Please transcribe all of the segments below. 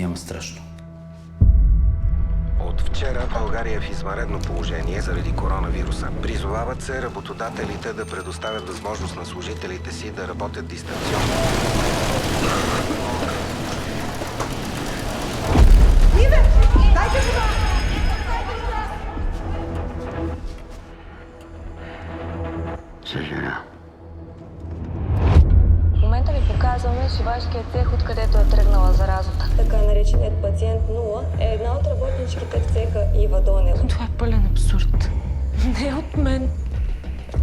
Няма страшно. От вчера България е в извънредно положение заради коронавируса. Призовават се работодателите да предоставят възможност на служителите си да работят дистанционно. Иве! Дайте това! Съжалявам. В момента ви показваме шивашкия цех, откъдето е тръгнала заразата. Така нареченият пациент 0 е една от работничките в цеха Ива Донева. Това е пълен абсурд. Не от мен.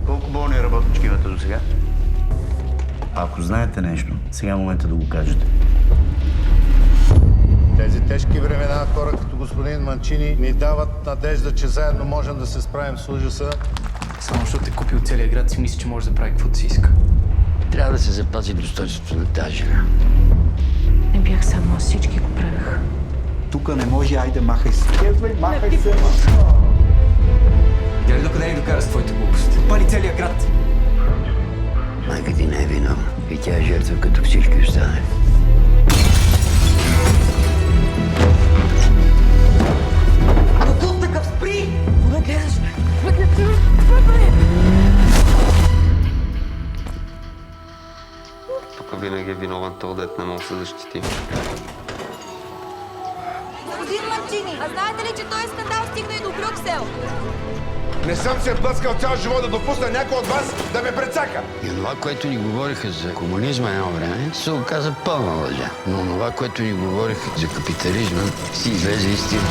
Колко болни работнички имате до сега? Ако знаете нещо, сега е момента да го кажете. Тези тежки времена, хора като господин Манчини, ни дават надежда, че заедно можем да се справим с ужаса. Само защото е купил целия град, си мисли, че може да прави каквото си иска. Трябва да се запази достойнството на тази жена. Не бях само, аз всички го правеха. Тук не може, айде, махай се. Махай се. Дали докъде ни докара с твоите глупости? Пали целия град. Майка ти не е виновна. И тя е жертва като всички останали. Тук такъв спри! Кога гледаш? Тук винаги е виновен този, дет не може да се защити. Господин Манчини, а знаете ли, че този скандал стигна и до Брюксел? Не съм се блъскал цял живот да допусна някой от вас да ме прецака. И това, което ни говориха за комунизма едно време, се оказа пълна лъжа. Но това, което ни говориха за капитализма, си излезе истина.